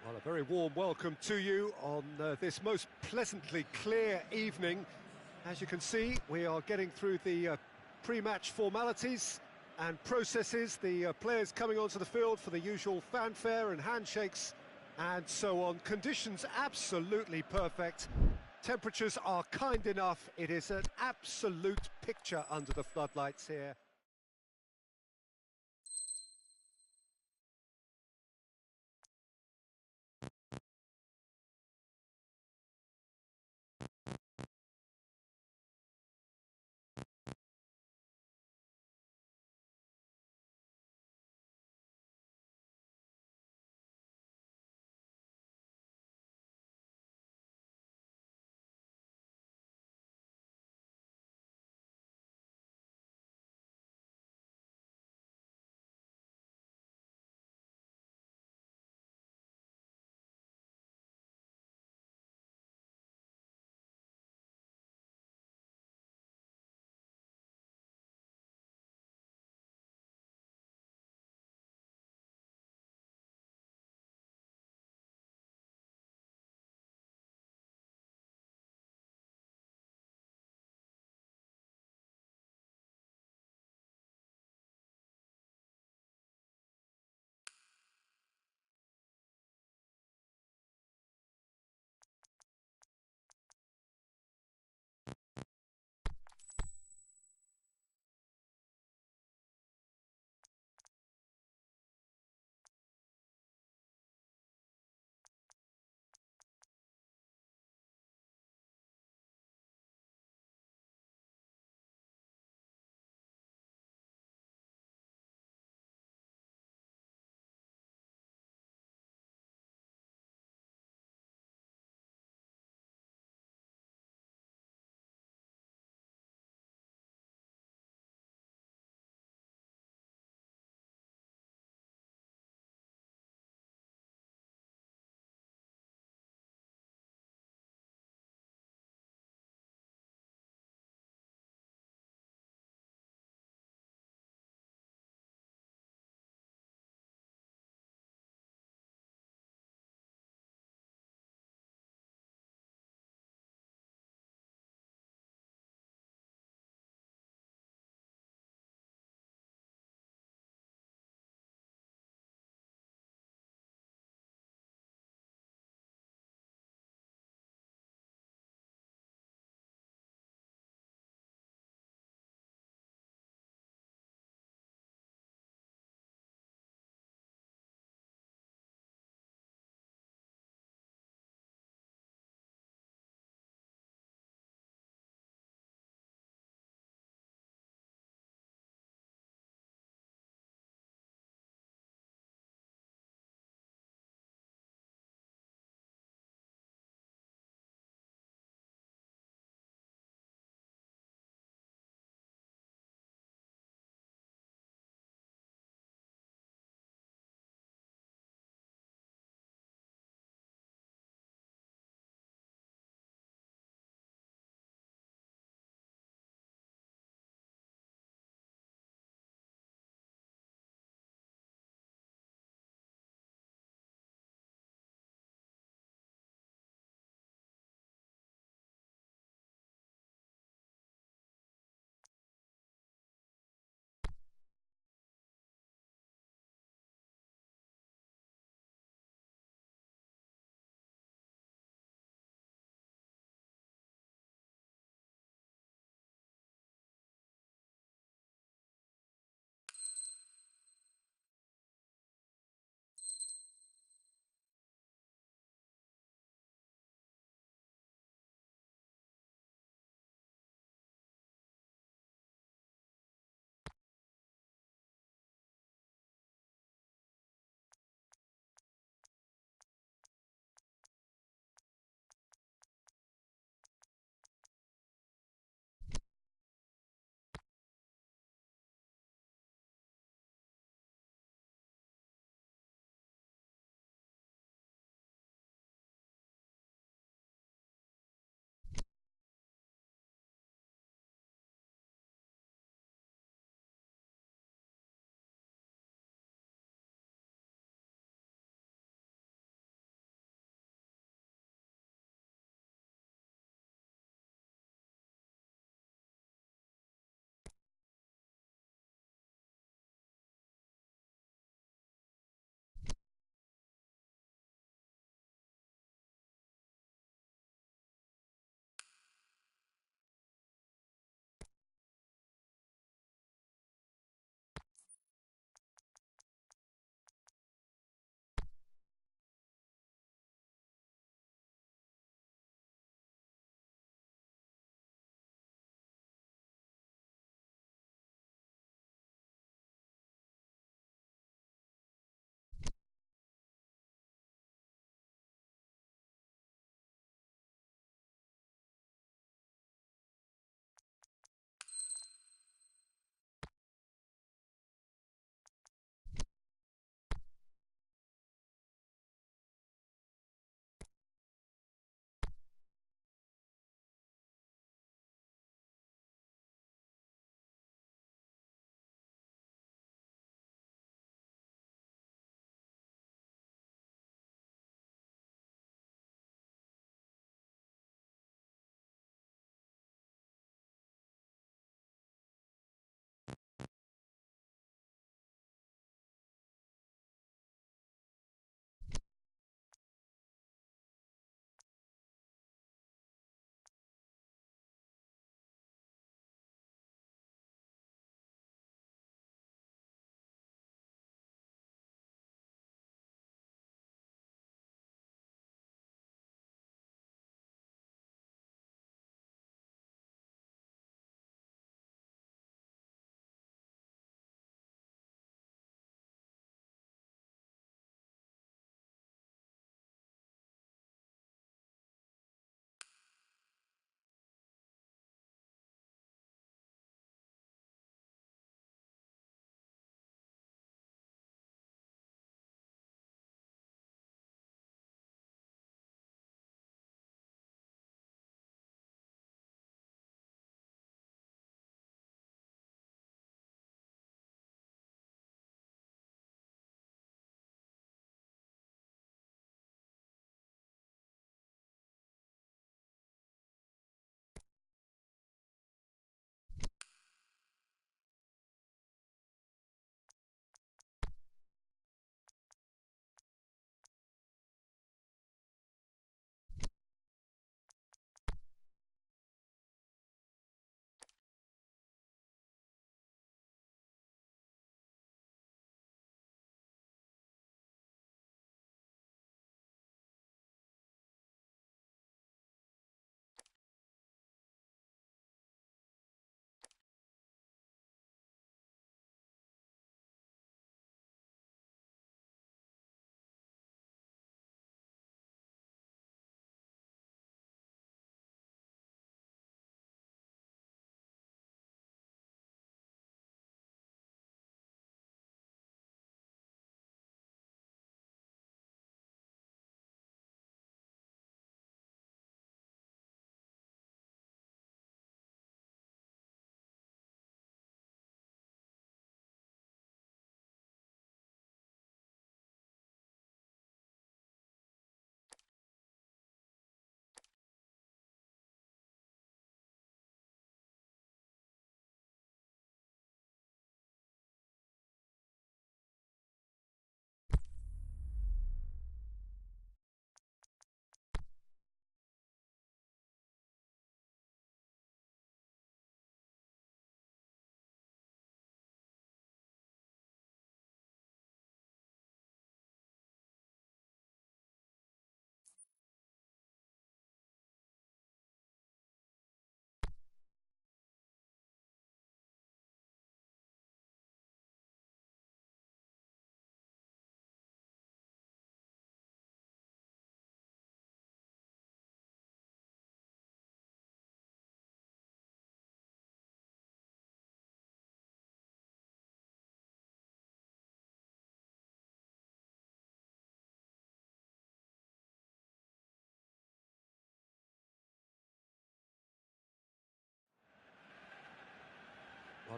Well, a very warm welcome to you on this most pleasantly clear evening. As you can see, we are getting through the pre-match formalities and processes, the players coming onto the field for the usual fanfare and handshakes and so on. Conditions absolutely perfect. Temperatures are kind enough. It is an absolute picture under the floodlights here.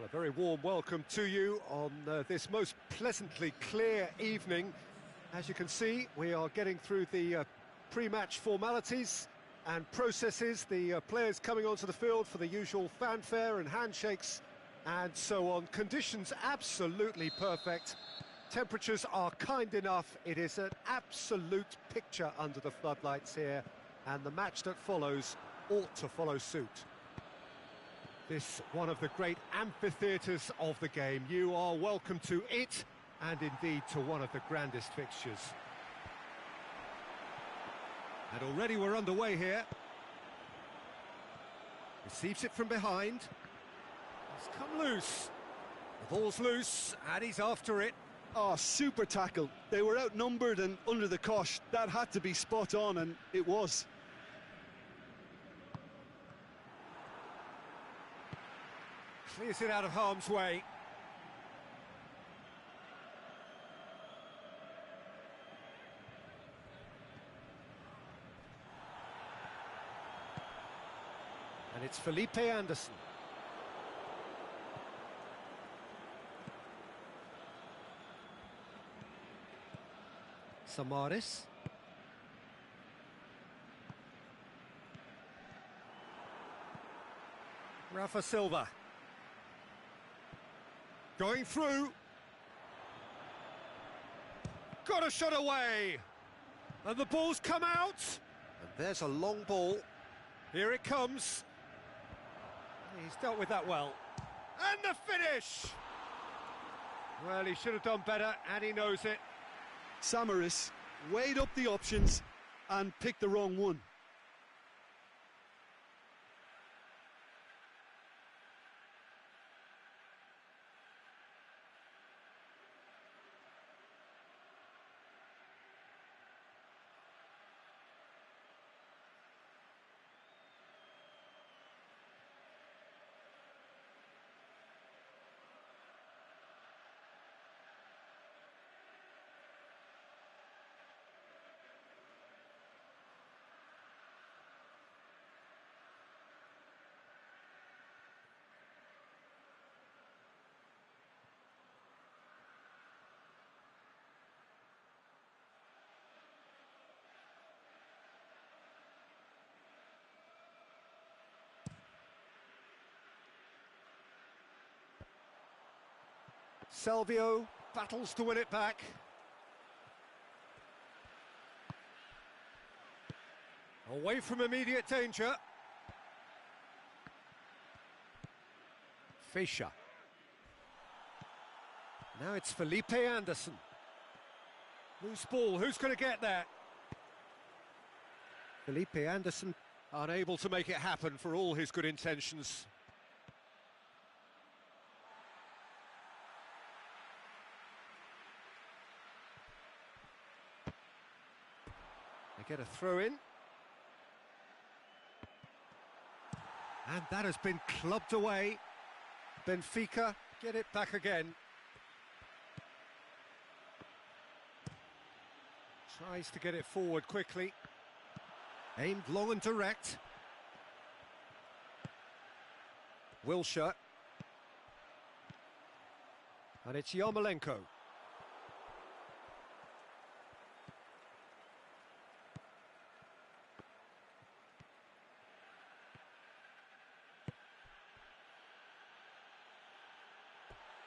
A very warm welcome to you on this most pleasantly clear evening. As you can see, we are getting through the pre-match formalities and processes, the players coming onto the field for the usual fanfare and handshakes and so on. Conditions absolutely perfect. Temperatures are kind enough. It is an absolute picture under the floodlights here, and the match that follows ought to follow suit. This one of the great amphitheatres of the game. You are welcome to it, and indeed to one of the grandest fixtures. And already we're underway here. Receives it from behind. It's come loose. The ball's loose, and he's after it. Oh, super tackle. They were outnumbered and under the cosh. That had to be spot on, and it was. Clears it out of harm's way. And it's Felipe Anderson. Samaris. Rafa Silva. Going through. Got a shot away. And the ball's come out. And there's a long ball. Here it comes. He's dealt with that well. And the finish! Well, he should have done better, and he knows it. Samaris weighed up the options and picked the wrong one. Salvio battles to win it back. Away from immediate danger. Fischer. Now it's Felipe Anderson. Loose ball, who's going to get there? Felipe Anderson unable to make it happen for all his good intentions. Get a throw in. And that has been clubbed away. Benfica get it back again. Tries to get it forward quickly. Aimed long and direct. Wilshere. And it's Yarmolenko.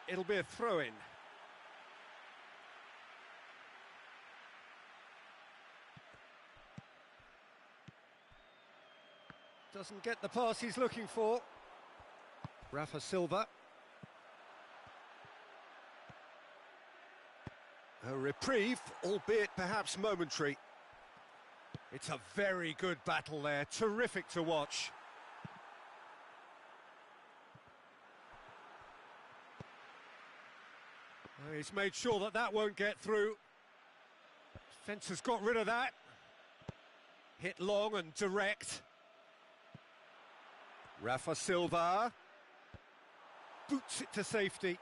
It'll be a throw-in. Doesn't get the pass he's looking for. Rafa Silva. A reprieve, albeit perhaps momentary. It's a very good battle there, terrific to watch. He's made sure that that won't get through. Defence has got rid of that. Hit long and direct. Rafa Silva. Boots it to safety.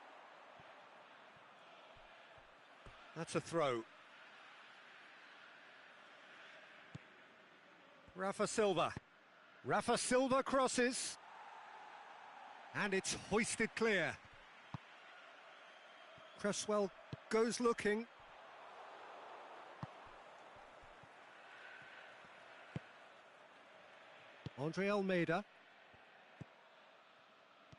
That's a throw. Rafa Silva. Rafa Silva crosses. And it's hoisted clear. Cresswell goes looking. Andre Almeida.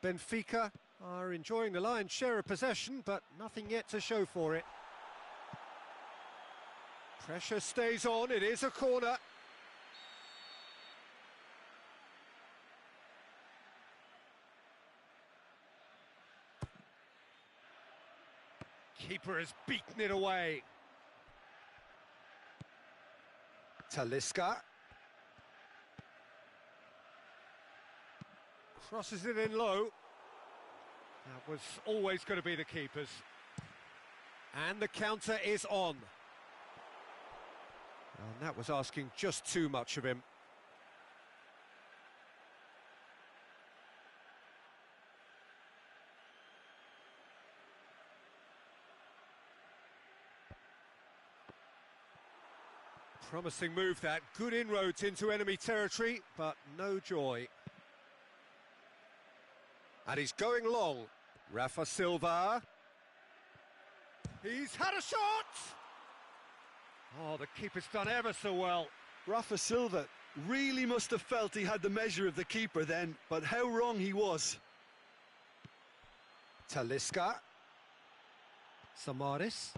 Benfica are enjoying the lion's share of possession, but nothing yet to show for it. Pressure stays on, it is a corner. Keeper has beaten it away. Talisca. Crosses it in low. That was always going to be the keeper's. And the counter is on. And that was asking just too much of him. Promising move that, good inroads into enemy territory, but no joy. And he's going long. Rafa Silva. He's had a shot! Oh, the keeper's done ever so well. Rafa Silva really must have felt he had the measure of the keeper then, but how wrong he was. Talisca. Samaris.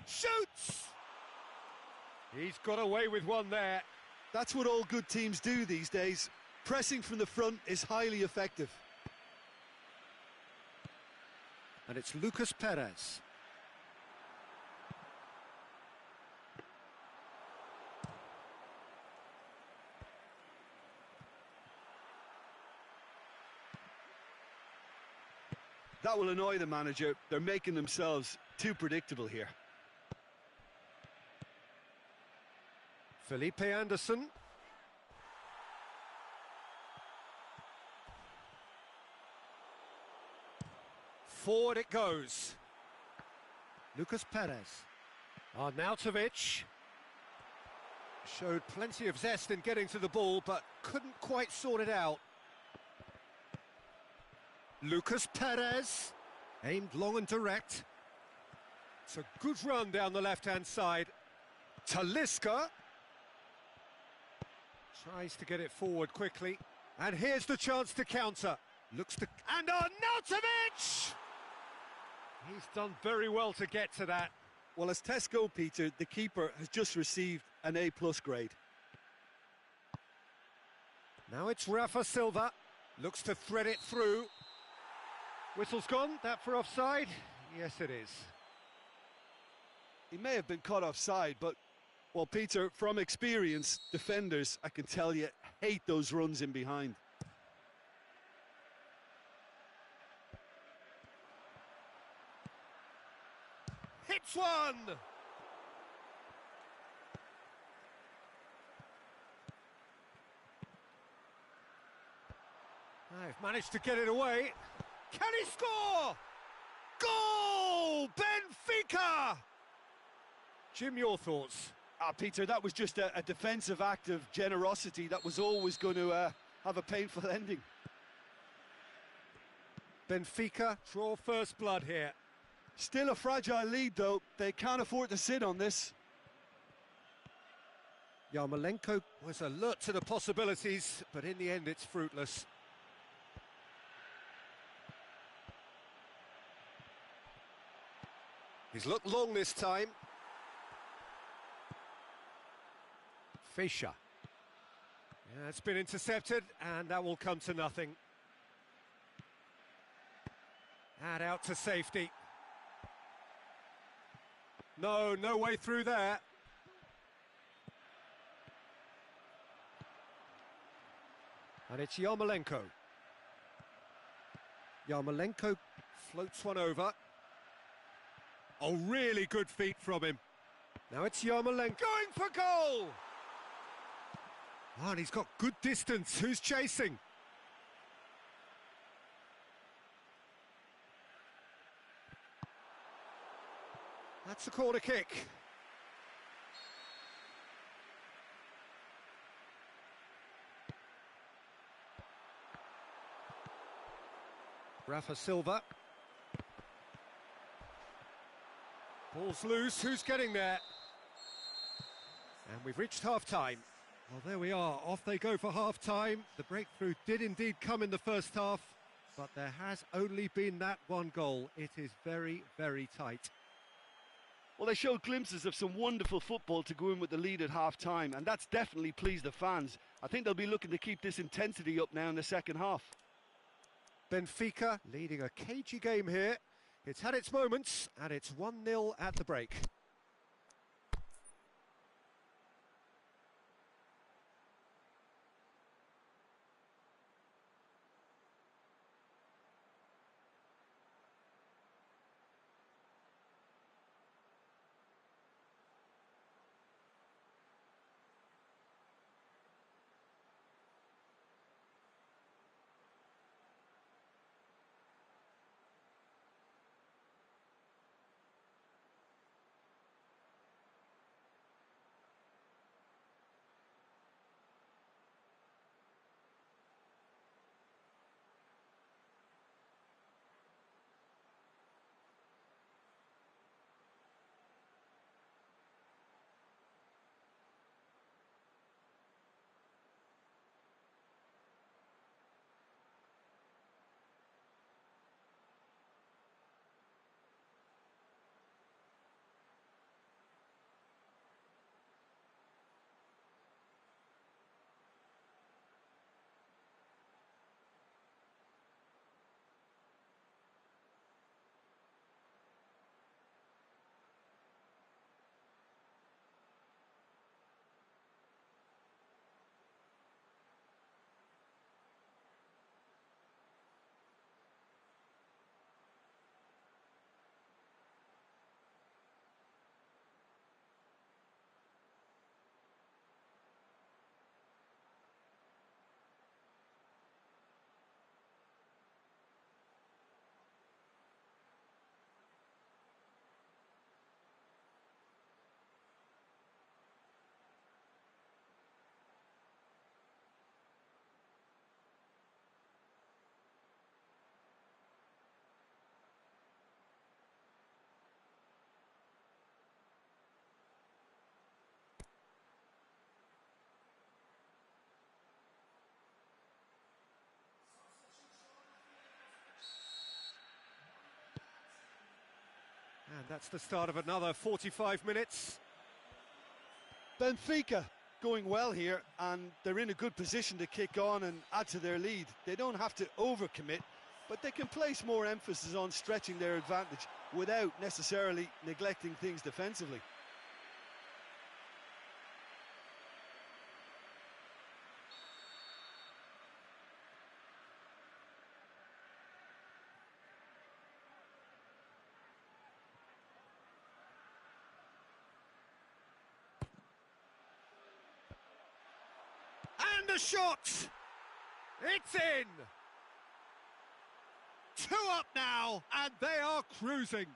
Shoots! He's got away with one there. That's what all good teams do these days. Pressing from the front is highly effective. And it's Lucas Perez. That will annoy the manager. They're making themselves too predictable here. Felipe Anderson. Forward it goes. Lucas Perez. Arnautovic. Showed plenty of zest in getting to the ball, but couldn't quite sort it out. Lucas Perez. Aimed long and direct. It's a good run down the left-hand side. Talisca. Tries to get it forward quickly. And here's the chance to counter. Looks to... And Arnautovic! He's done very well to get to that. Well, as tests go, Peter, the keeper has just received an A+ grade. Now it's Rafa Silva. Looks to thread it through. Whistle's gone. That for offside? Yes, it is. He may have been caught offside, but, well, Peter, from experience, defenders, I can tell you, hate those runs in behind. Hits one! They've managed to get it away. Can he score? Goal! Benfica! Jim, your thoughts? Peter, that was just a defensive act of generosity that was always going to have a painful ending. Benfica draw first blood here. Still a fragile lead, though. They can't afford to sit on this. Yarmolenko was alert to the possibilities, but in the end it's fruitless. He's looked long this time. Fischer. Yeah, it's been intercepted, and that will come to nothing. And out to safety. No way through there. And it's Yarmolenko. Yarmolenko floats one over. Oh, really good feet from him. Now it's Yarmolenko going for goal! Oh, and he's got good distance. Who's chasing? That's a corner kick. Rafa Silva. Ball's loose, who's getting there? And we've reached half-time. Well, there we are, off they go for half-time. The breakthrough did indeed come in the first half, but there has only been that one goal. It is very, very tight. Well, they showed glimpses of some wonderful football to go in with the lead at half-time, and that's definitely pleased the fans. I think they'll be looking to keep this intensity up now in the second half. Benfica leading a cagey game here. It's had its moments, and it's 1-0 at the break. And that's the start of another 45 minutes. Benfica going well here, and they're in a good position to kick on and add to their lead. They don't have to overcommit, but they can place more emphasis on stretching their advantage without necessarily neglecting things defensively. And the shot! It's in! 2 up now, and they are cruising.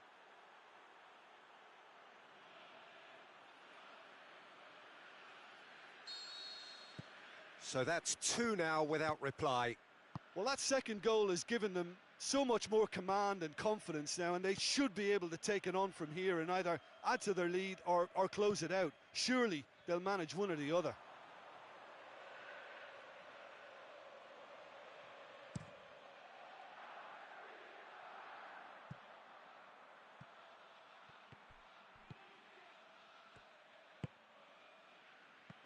So that's 2 now without reply. Well, that second goal has given them so much more command and confidence now, and they should be able to take it on from here and either add to their lead or close it out. Surely they'll manage one or the other.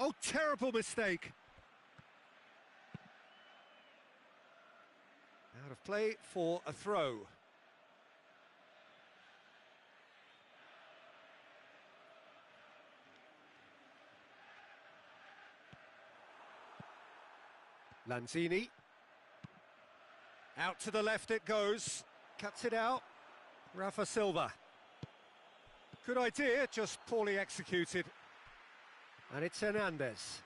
Oh, terrible mistake. Out of play for a throw. Lanzini. Out to the left it goes. Cuts it out. Rafa Silva. Good idea, just poorly executed. And it's Hernandez.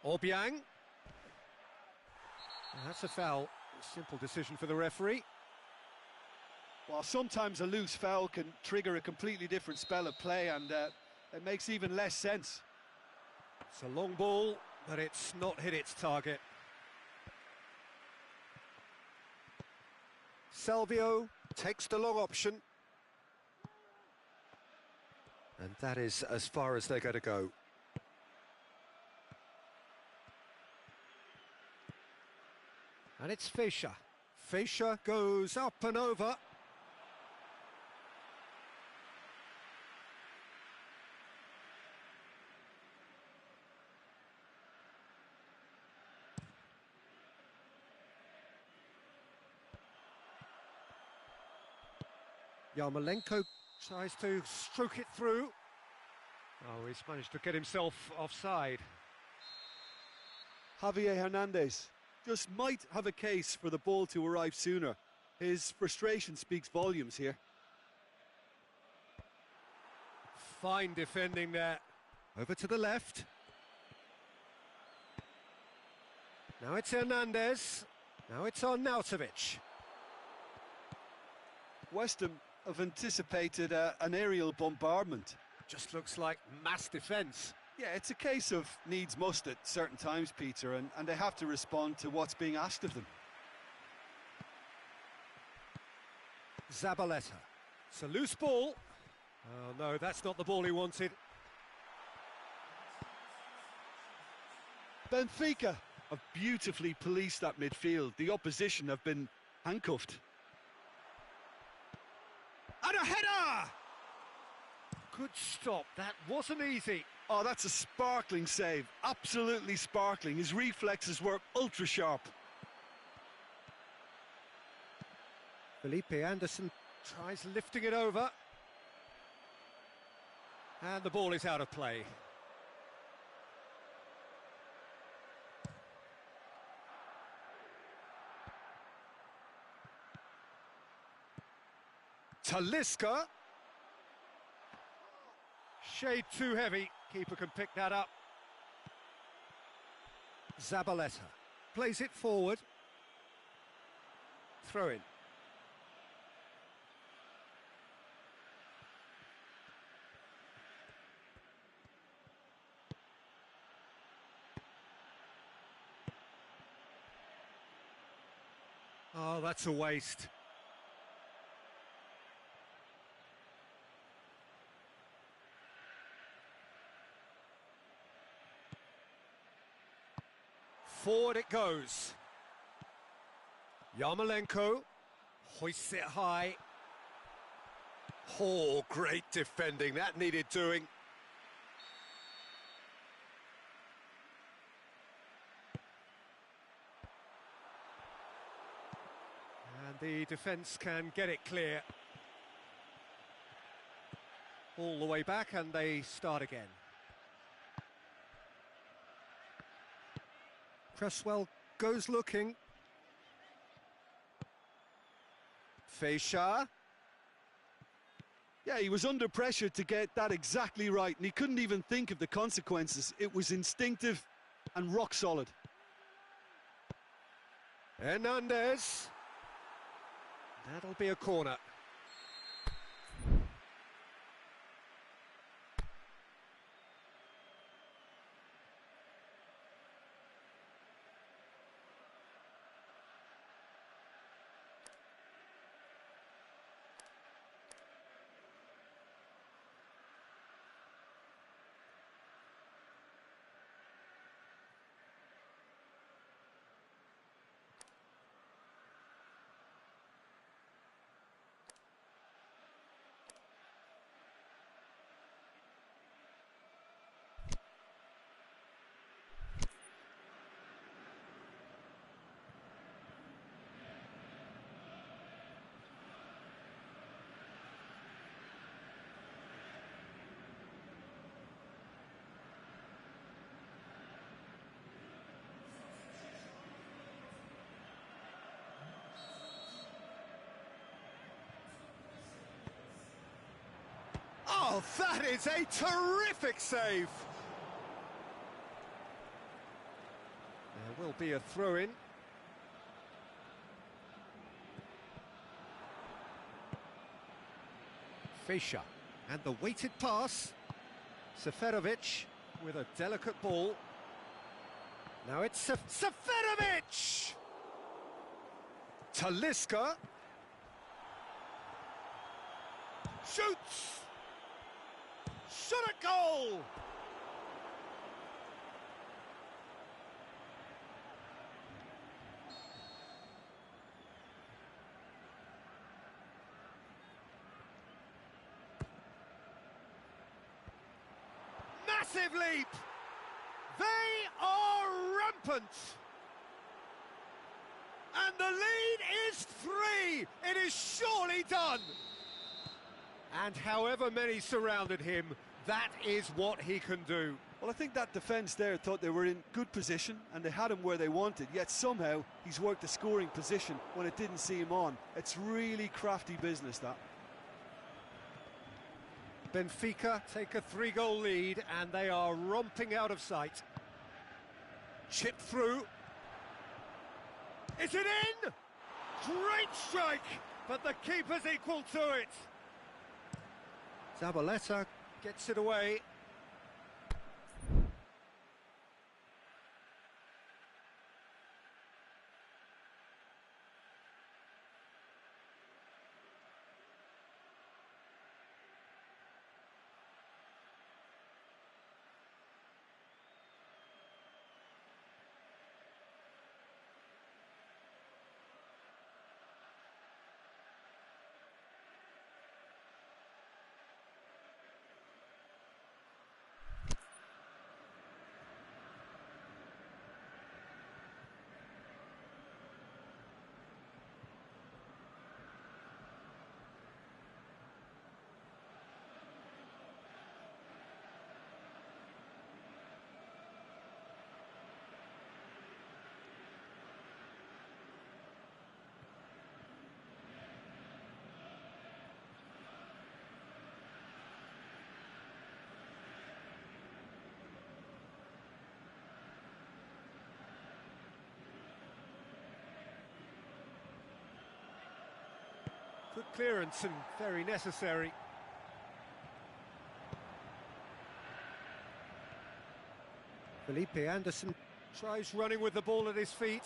Obiang. That's a foul. Simple decision for the referee. Well, sometimes a loose foul can trigger a completely different spell of play, and it makes even less sense. It's a long ball, but it's not hit its target. Salvio takes the long option. And that is as far as they're going to go. And it's Fischer. Fischer goes up and over. Yarmolenko tries to stroke it through. Oh, he's managed to get himself offside. Javier Hernandez just might have a case for the ball to arrive sooner. His frustration speaks volumes here. Fine defending there. Over to the left. Now it's Hernandez. Now it's on Nautovic. West Ham have anticipated an aerial bombardment. Just looks like mass defence. Yeah, it's a case of needs must at certain times, Peter, and they have to respond to what's being asked of them. Zabaleta. It's a loose ball. Oh no, that's not the ball he wanted. Benfica have beautifully policed that midfield. The opposition have been handcuffed. And a header! Good stop, that wasn't easy. Oh, that's a sparkling save, absolutely sparkling. His reflexes were ultra sharp. Felipe Anderson tries lifting it over. And the ball is out of play. Talisca. Shade too heavy. Keeper can pick that up. Zabaleta plays it forward. Throw in. Oh, that's a waste. Forward it goes. Yarmolenko hoists it high. Oh, great defending. That needed doing. And the defence can get it clear. All the way back, and they start again. Cresswell goes looking. Fischer. Yeah, he was under pressure to get that exactly right, and he couldn't even think of the consequences. It was instinctive and rock solid. Hernandez. That'll be a corner. Oh, that is a terrific save! There will be a throw-in. Fischer. And the weighted pass. Seferovic with a delicate ball. Now it's Seferovic! Talisca. Shoots! Shot a goal! Massive leap! They are rampant! And the lead is 3! It is surely done! And however many surrounded him, that is what he can do. Well, I think that defence there thought they were in good position and they had him where they wanted, yet somehow he's worked a scoring position when it didn't see him on. It's really crafty business, that. Benfica take a 3-goal lead and they are romping out of sight. Chip through. Is it in? Great strike, but the keeper's equal to it. Zabaleta gets it away. Good clearance and very necessary. Felipe Anderson tries running with the ball at his feet.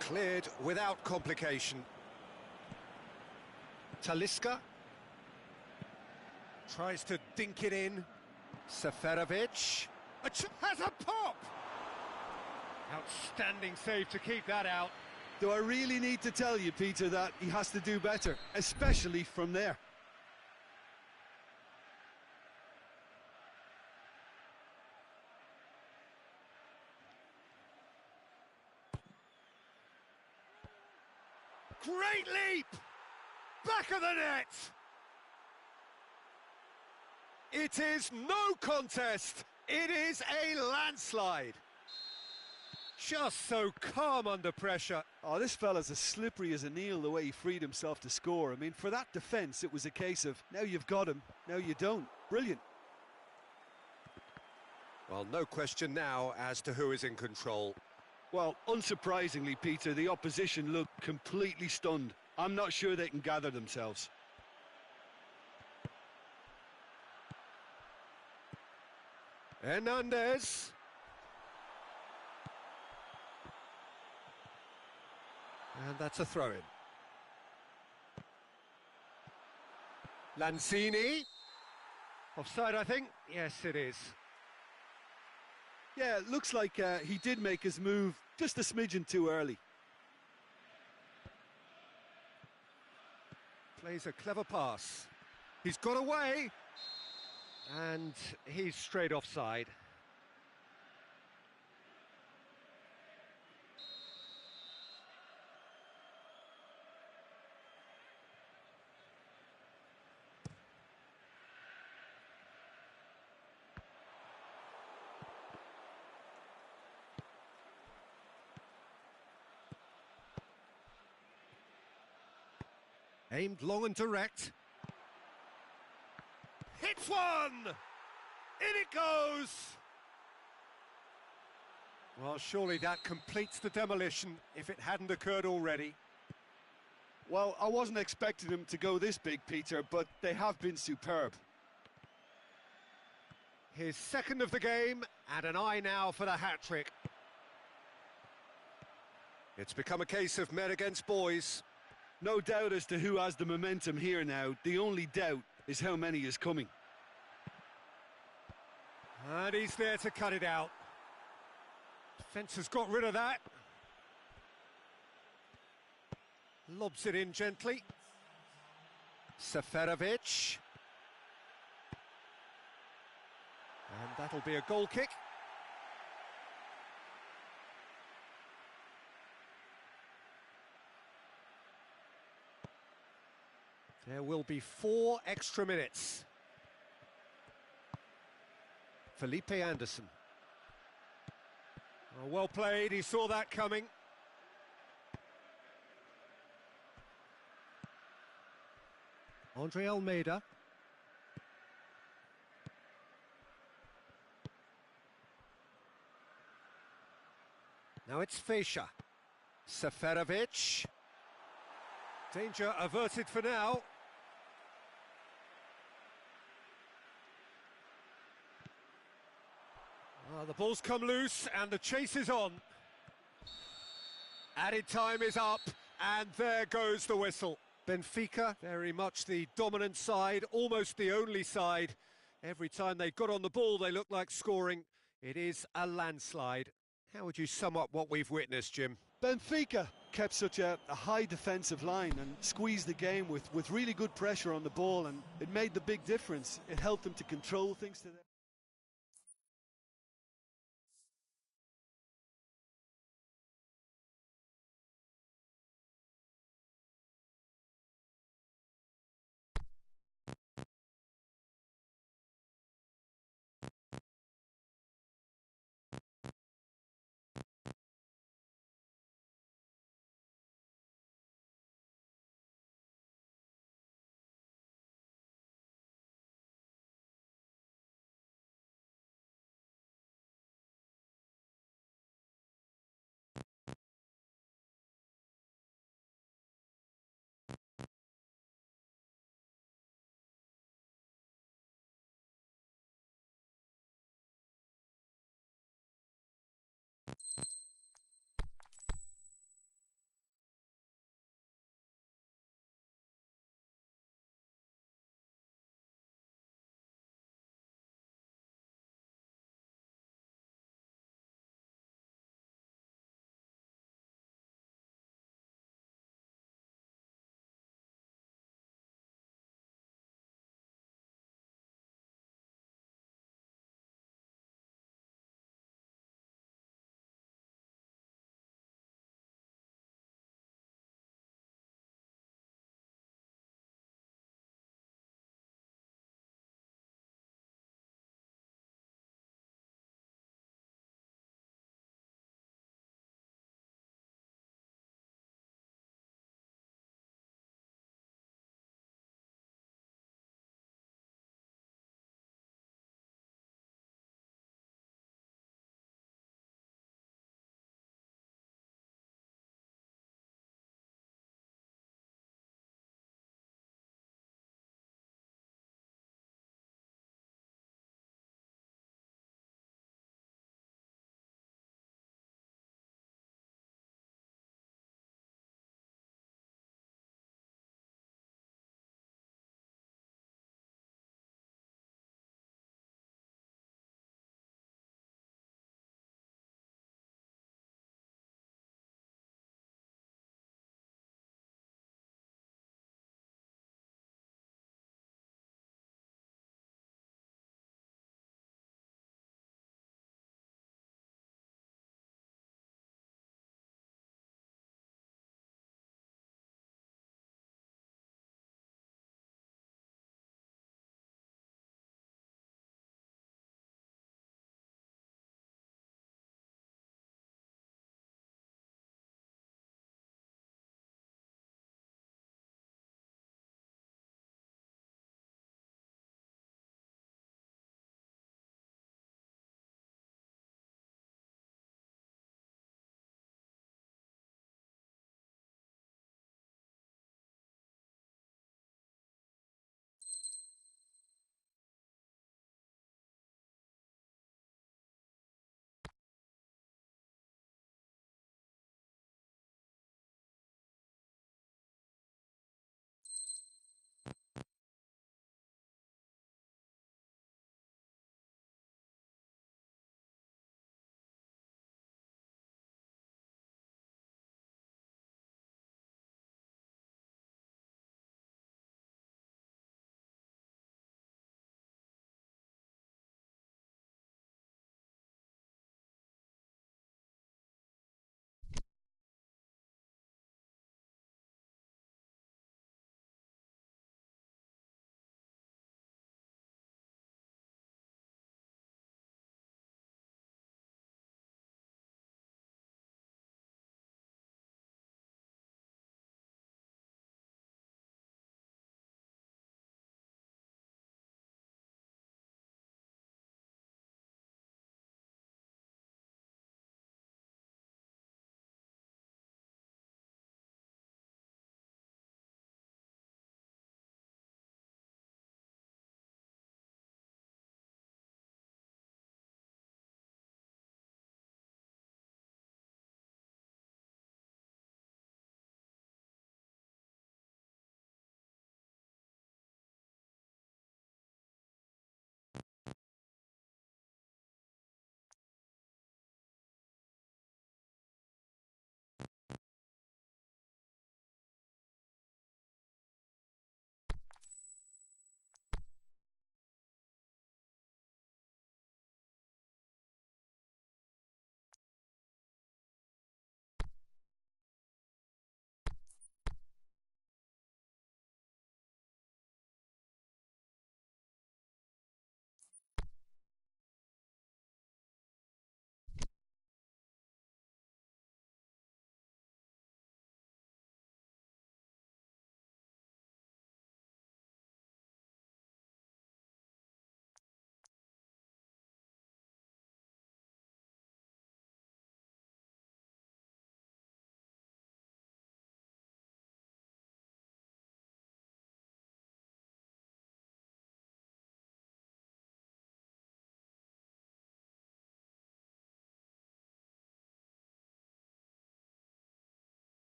Cleared without complication. Talisca tries to dink it in. Seferovic has a pop! Outstanding save to keep that out. Do I really need to tell you, Peter, that he has to do better, especially from there? Great leap! Back of the net! It is no contest. It is a landslide. Just so calm under pressure. Oh, this fella's as slippery as an eel, the way he freed himself to score. I mean, for that defence, it was a case of, now you've got him, now you don't. Brilliant. Well, no question now as to who is in control. Well, unsurprisingly, Peter, the opposition looked completely stunned. I'm not sure they can gather themselves. Hernandez. And that's a throw-in. Lanzini. Offside, I think. Yes, it is. Yeah, it looks like he did make his move just a smidgen too early. Plays a clever pass. He's got away. And he's straight offside. Aimed long and direct. Hits one! In it goes! Well, surely that completes the demolition if it hadn't occurred already. Well, I wasn't expecting them to go this big, Peter, but they have been superb. His second of the game, and an eye now for the hat-trick. It's become a case of men against boys. No doubt as to who has the momentum here now. The only doubt is how many is coming. And he's there to cut it out. Defence has got rid of that. Lobs it in gently. Seferovic. And that'll be a goal kick. There will be 4 extra minutes. Felipe Anderson. Oh, well played, he saw that coming. Andre Almeida. Now it's Fischer. Seferovic. Danger averted for now. The ball's come loose and the chase is on. Added time is up and there goes the whistle. Benfica, very much the dominant side, almost the only side. Every time they got on the ball, they looked like scoring. It is a landslide. How would you sum up what we've witnessed, Jim? Benfica kept such a high defensive line and squeezed the game with really good pressure on the ball, and it made the big difference. It helped them to control things to them.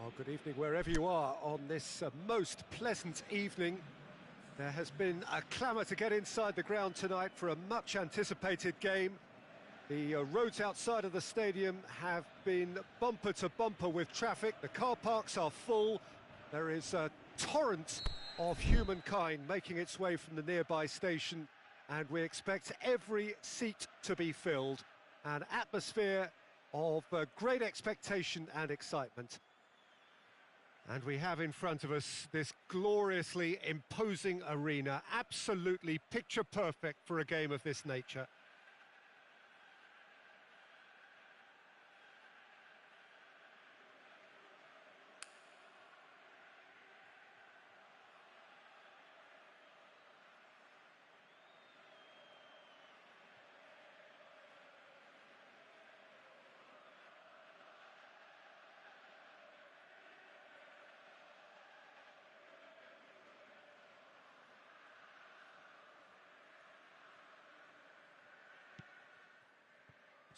Well, good evening wherever you are on this most pleasant evening. There has been a clamour to get inside the ground tonight for a much-anticipated game. The roads outside of the stadium have been bumper to bumper with traffic. The car parks are full. There is a torrent of humankind making its way from the nearby station, and we expect every seat to be filled. An atmosphere of great expectation and excitement. And we have in front of us this gloriously imposing arena, absolutely picture perfect for a game of this nature.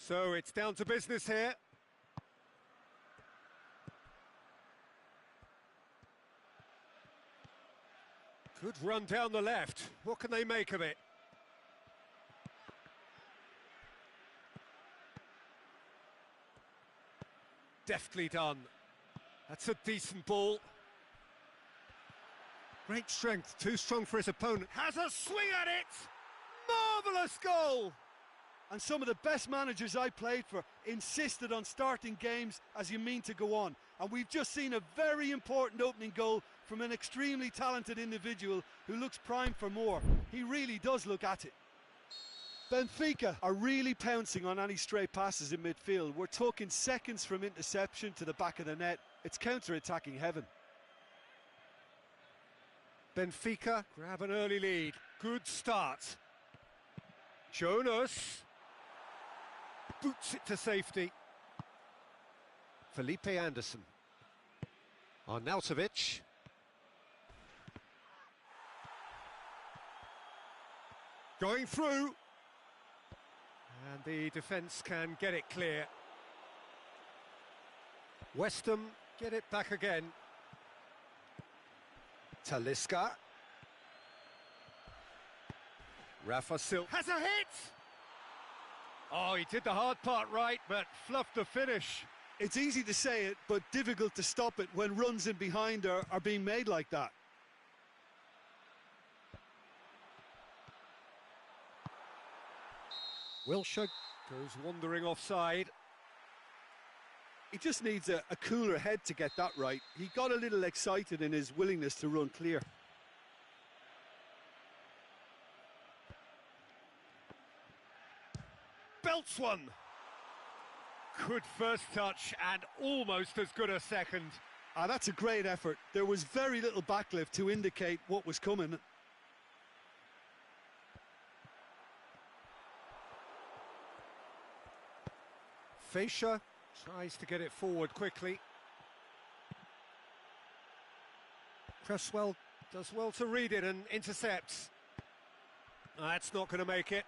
So it's down to business here. Good run down the left. What can they make of it? Deftly done. That's a decent ball. Great strength, too strong for his opponent. Has a swing at it! Marvellous goal! And some of the best managers I played for insisted on starting games as you mean to go on. And we've just seen a very important opening goal from an extremely talented individual who looks primed for more. He really does look at it. Benfica are really pouncing on any stray passes in midfield. We're talking seconds from interception to the back of the net. It's counter-attacking heaven. Benfica grab an early lead. Good start. Jonas boots it to safety. Felipe Anderson. Arnautovic. Going through. And the defence can get it clear. West Ham get it back again. Talisca. Rafa Silva has a hit! Oh, he did the hard part right, but fluffed the finish. It's easy to say it, but difficult to stop it when runs in behind are being made like that. Wilshere goes wandering offside. He just needs a cooler head to get that right. He got a little excited in his willingness to run clear. Belts one. Good first touch and almost as good a second. That's a great effort. There was very little backlift to indicate what was coming. Fischer tries to get it forward quickly. Cresswell does well to read it and intercepts. That's not going to make it.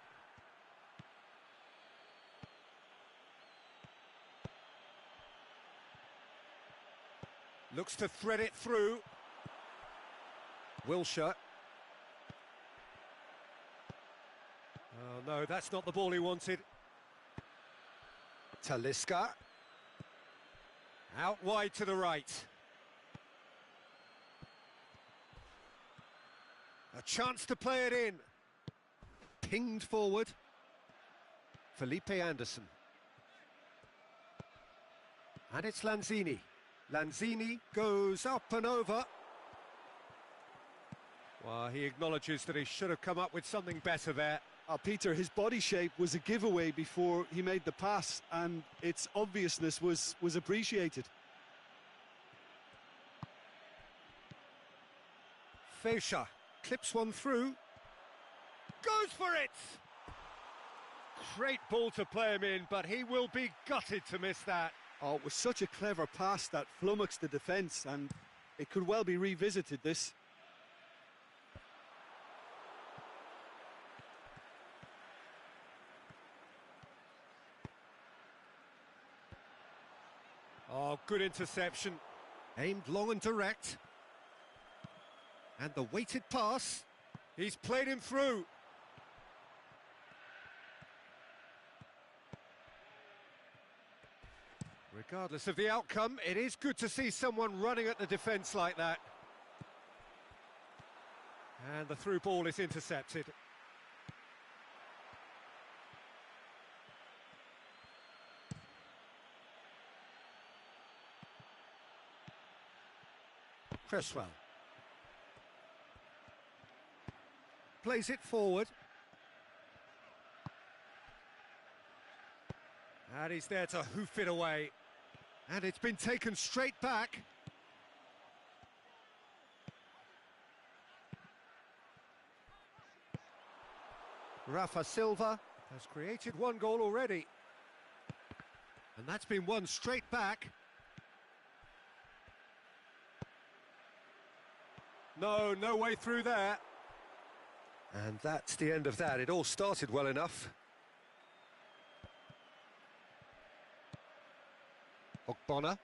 Looks to thread it through. Wilshere. Oh no, that's not the ball he wanted. Talisca. Out wide to the right. A chance to play it in. Pinged forward. Felipe Anderson. And it's Lanzini. Lanzini goes up and over. Well, he acknowledges that he should have come up with something better there. Peter, his body shape was a giveaway before he made the pass, and its obviousness was appreciated. Fischer clips one through. Goes for it! Great ball to play him in, but he will be gutted to miss that. Oh, it was such a clever pass that flummoxed the defence, and it could well be revisited, this. Oh, good interception. Aimed long and direct. And the weighted pass. He's played him through. Regardless of the outcome, it is good to see someone running at the defence like that. And the through ball is intercepted. Cresswell. Plays it forward. And he's there to hoof it away. And it's been taken straight back. Rafa Silva has created one goal already. And that's been won straight back. No way through there. And that's the end of that. It all started well enough. Ogbonna.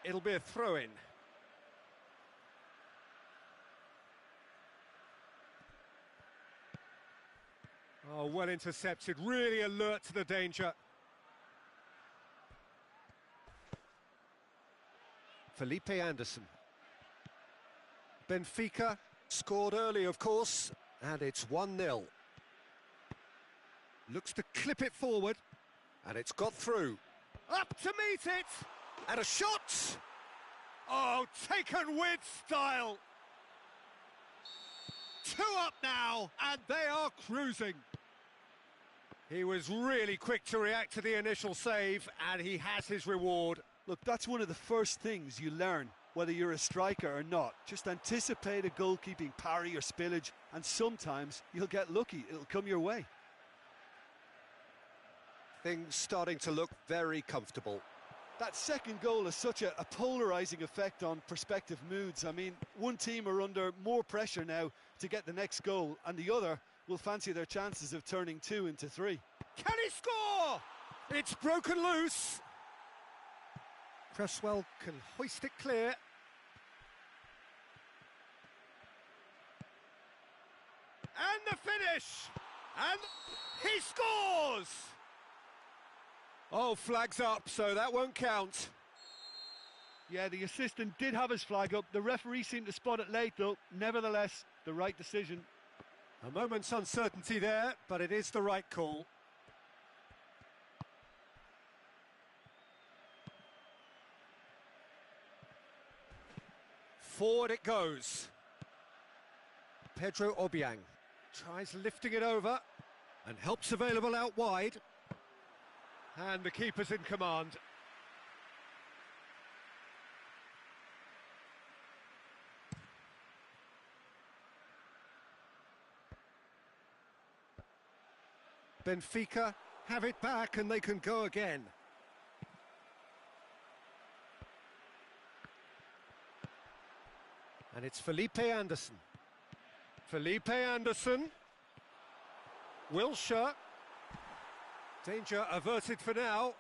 It'll be a throw-in. Oh, well intercepted, really alert to the danger. Felipe Anderson. Benfica scored early, of course, and it's 1-0. Looks to clip it forward, and it's got through. Up to meet it! And a shot! Oh, taken with style! 2 up now, and they are cruising. He was really quick to react to the initial save, and he has his reward. Look, that's one of the first things you learn, whether you're a striker or not. Just anticipate a goalkeeping parry or spillage, and sometimes you'll get lucky. It'll come your way. Things starting to look very comfortable. That second goal has such a polarising effect on prospective moods. I mean, one team are under more pressure now to get the next goal, and the other will fancy their chances of turning 2 into 3. Can he score? It's broken loose. Cresswell can hoist it clear. And the finish! And he scores! Oh, flags up, so that won't count. Yeah, the assistant did have his flag up. The referee seemed to spot it late, though. Nevertheless, the right decision. A moment's uncertainty there, but it is the right call. Forward it goes. Pedro Obiang tries lifting it over and helps available out wide. And the keeper's in command. Benfica have it back and they can go again. And it's Felipe Anderson. Felipe Anderson. Wilshere. Danger averted for now.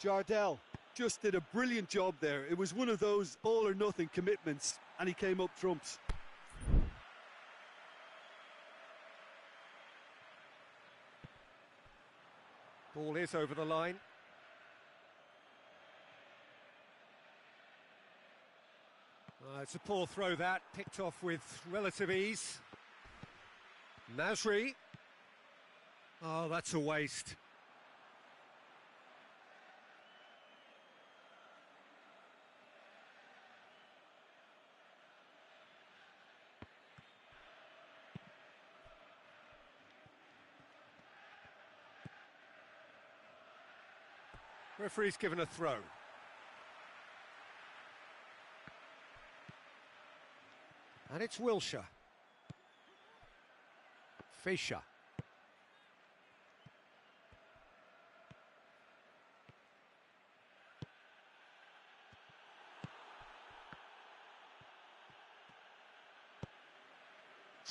Jardel just did a brilliant job there. It was one of those all or nothing commitments, and he came up trumps. Ball is over the line. It's a poor throw that, picked off with relative ease. Nasri. Oh, that's a waste. Referee's given a throw. And it's Wilshere. Fischer.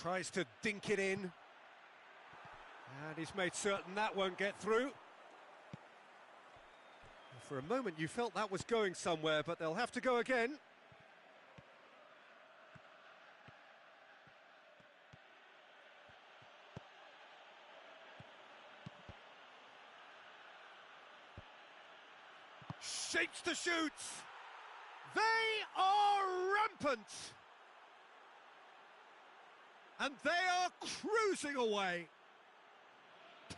Tries to dink it in. And he's made certain that won't get through. For a moment you felt that was going somewhere, but they'll have to go again. Shapes to shoot. They are rampant. And they are cruising away.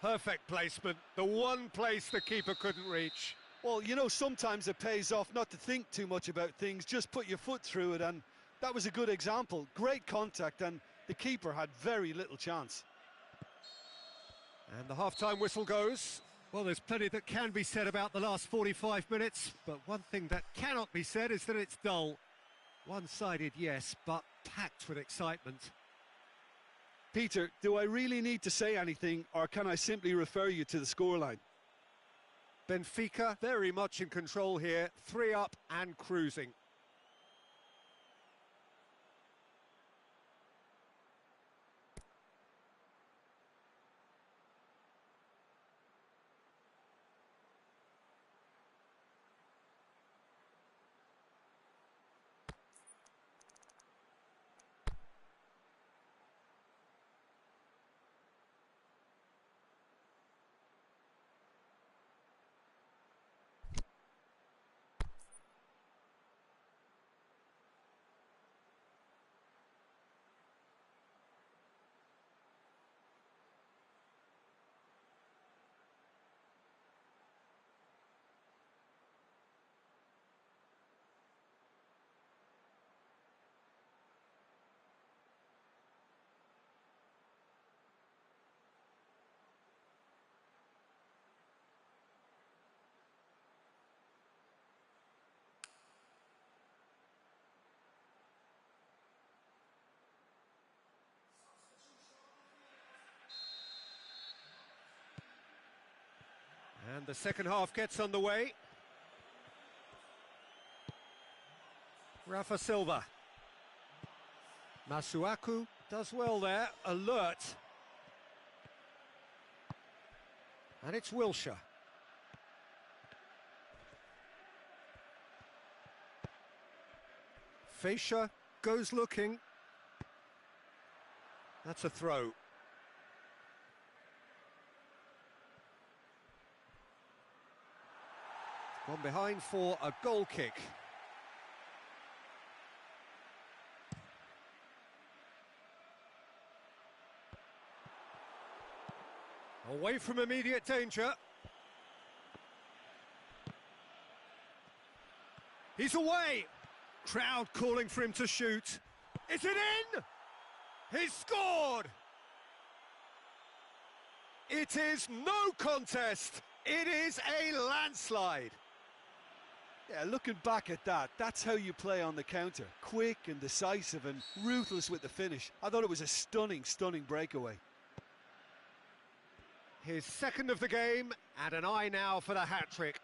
Perfect placement, the one place the keeper couldn't reach. Well, you know, sometimes it pays off not to think too much about things, just put your foot through it, and that was a good example. Great contact, and the keeper had very little chance. And the half-time whistle goes. Well, there's plenty that can be said about the last 45 minutes, but one thing that cannot be said is that it's dull. One-sided, yes, but packed with excitement. Peter, do I really need to say anything, or can I simply refer you to the scoreline? Benfica very much in control here, 3 up and cruising. And the second half gets underway. Rafa Silva. Masuaku does well there, alert. And it's Wilshere. Fischer goes looking. That's a throw. Gone behind for a goal kick. Away from immediate danger. He's away. Crowd calling for him to shoot. Is it in? He's scored. It is no contest. It is a landslide. Yeah, looking back at that, that's how you play on the counter. Quick and decisive and ruthless with the finish. I thought it was a stunning, stunning breakaway. His second of the game, and an eye now for the hat-trick.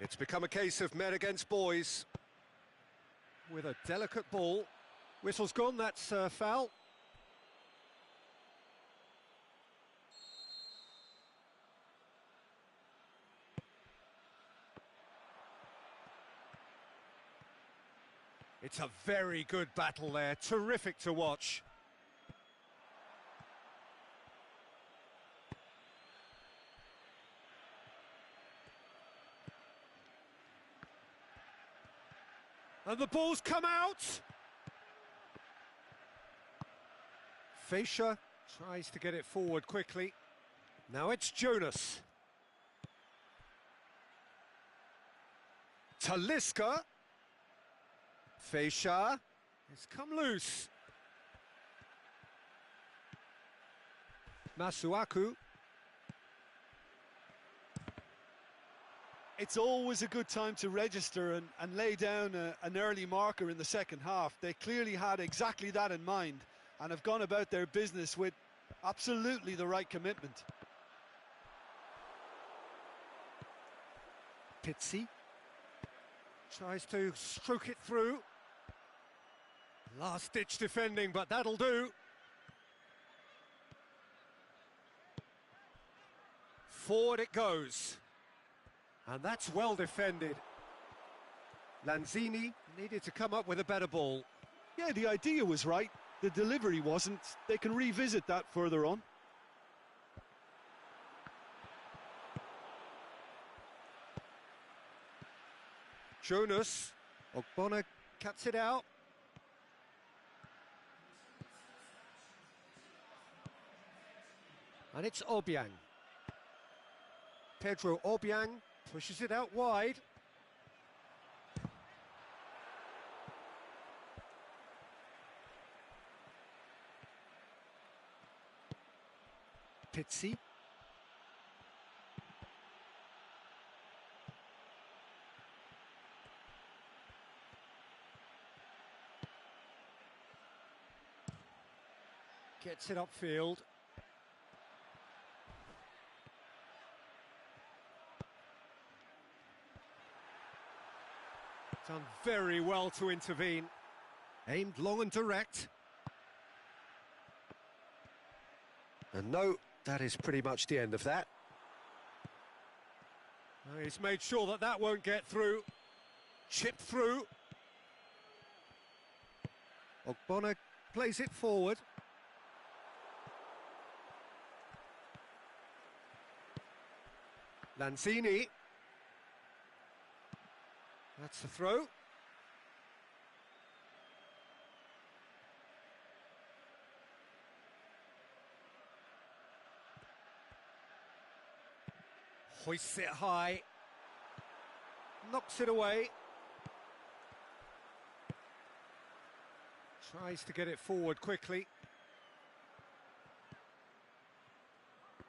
It's become a case of men against boys. With a delicate ball. Whistle's gone, that's foul. It's a very good battle there, terrific to watch. And the ball's come out. Fischer tries to get it forward quickly. Now it's Jonas. Talisca. Fischer has come loose. Masuaku. It's always a good time to register and lay down an early marker in the second half. They clearly had exactly that in mind and have gone about their business with absolutely the right commitment. Pizzi tries to stroke it through. Last-ditch defending, but that'll do. Forward it goes. And that's well defended. Lanzini needed to come up with a better ball. Yeah, the idea was right. The delivery wasn't. They can revisit that further on. Jonas. Ogbonna cuts it out. And it's Obiang. Pedro Obiang pushes it out wide. Pizzi. Gets it upfield. Done very well to intervene. Aimed long and direct. And no, that is pretty much the end of that. He's made sure that that won't get through. Chip through. Ogbonna plays it forward. Lanzini. That's the throw. Hoists it high. Knocks it away. Tries to get it forward quickly.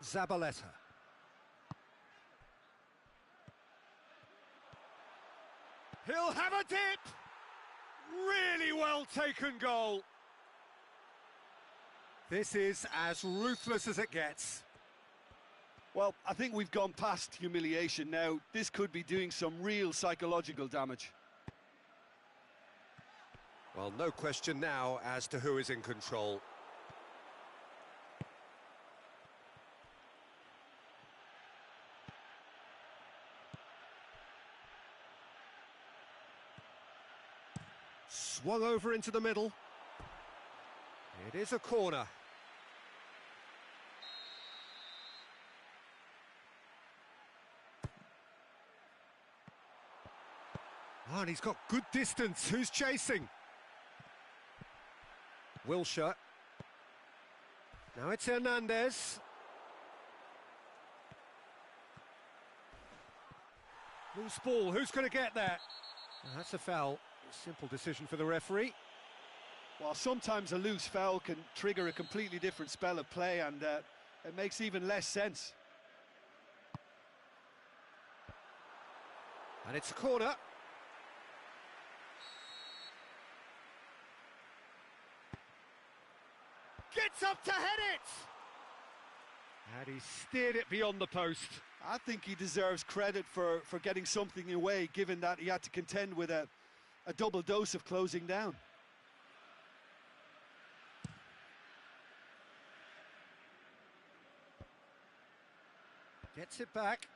Zabaleta. He'll have a dip! Really well taken goal. This is as ruthless as it gets. Well, I think we've gone past humiliation now. This could be doing some real psychological damage. Well, no question now as to who is in control. Swung over into the middle. It is a corner. Oh, and he's got good distance. Who's chasing? Wilshere. Now it's Hernandez. Loose ball. Who's going to get that? Oh, that's a foul. Simple decision for the referee. Well, sometimes a loose foul can trigger a completely different spell of play, and it makes even less sense. And it's a corner. Gets up to head it! And he steered it beyond the post. I think he deserves credit for getting something away, given that he had to contend with a double dose of closing down. Gets it back.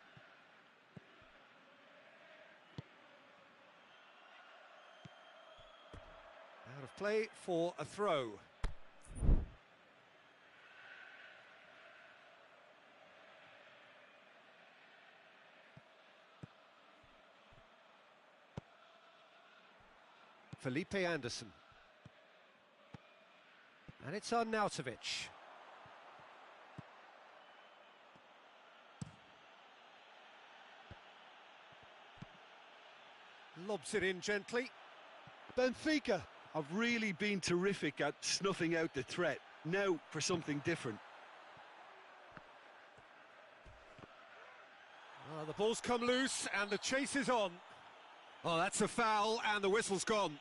Out of play for a throw. Felipe Anderson. And it's Arnautovic. Lobs it in gently. Benfica have really been terrific at snuffing out the threat. Now for something different. Oh, the ball's come loose and the chase is on. Oh, that's a foul and the whistle's gone.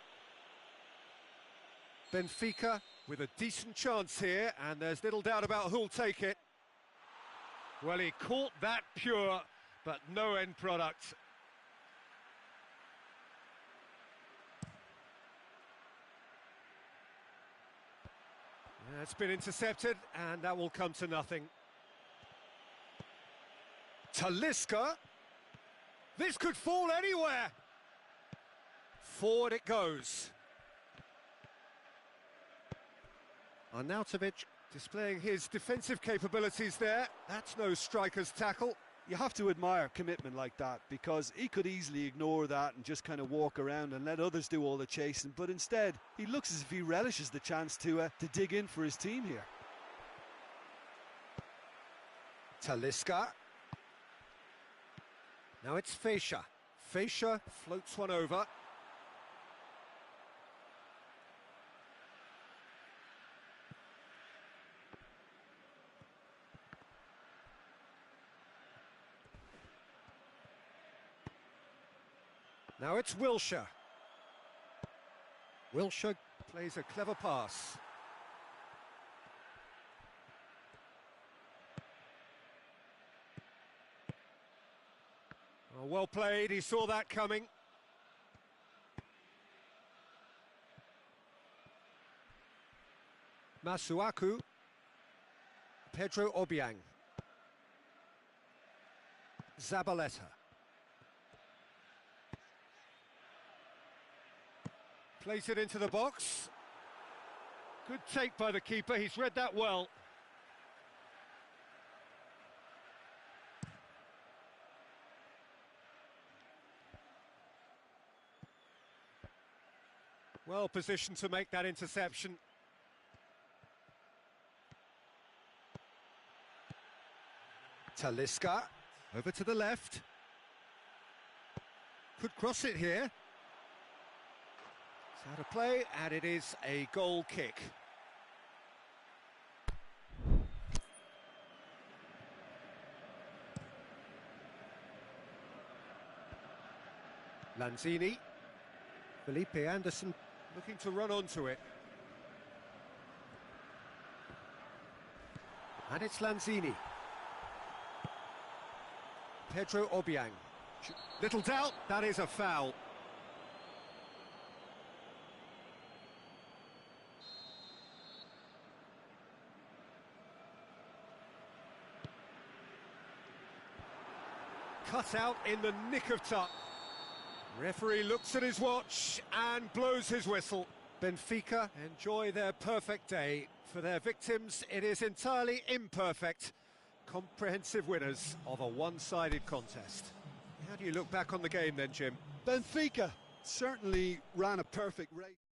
Benfica with a decent chance here, and there's little doubt about who'll take it. Well, he caught that pure, but no end product. Yeah, it's been intercepted, and that will come to nothing. Talisca. This could fall anywhere. Forward it goes. Arnautovic displaying his defensive capabilities there. That's no striker's tackle. You have to admire commitment like that, because he could easily ignore that and just kind of walk around and let others do all the chasing, but instead he looks as if he relishes the chance to dig in for his team here. Talisca. Now it's Feisha. Feisha floats one over. Now it's Wilshere. Wilshere plays a clever pass. Oh, well played, he saw that coming. Masuaku. Pedro Obiang. Zabaleta. Plays it into the box. Good take by the keeper, he's read that well. Well positioned to make that interception. Talisca, over to the left. Could cross it here. It's out of play, and it is a goal kick. Lanzini. Felipe Anderson looking to run onto it. And it's Lanzini. Pedro Obiang. Little doubt, that is a foul. Cut out in the nick of time. Referee looks at his watch and blows his whistle. Benfica enjoy their perfect day. For their victims, it is entirely imperfect. Comprehensive winners of a one-sided contest. How do you look back on the game then, Jim? Benfica certainly ran a perfect race.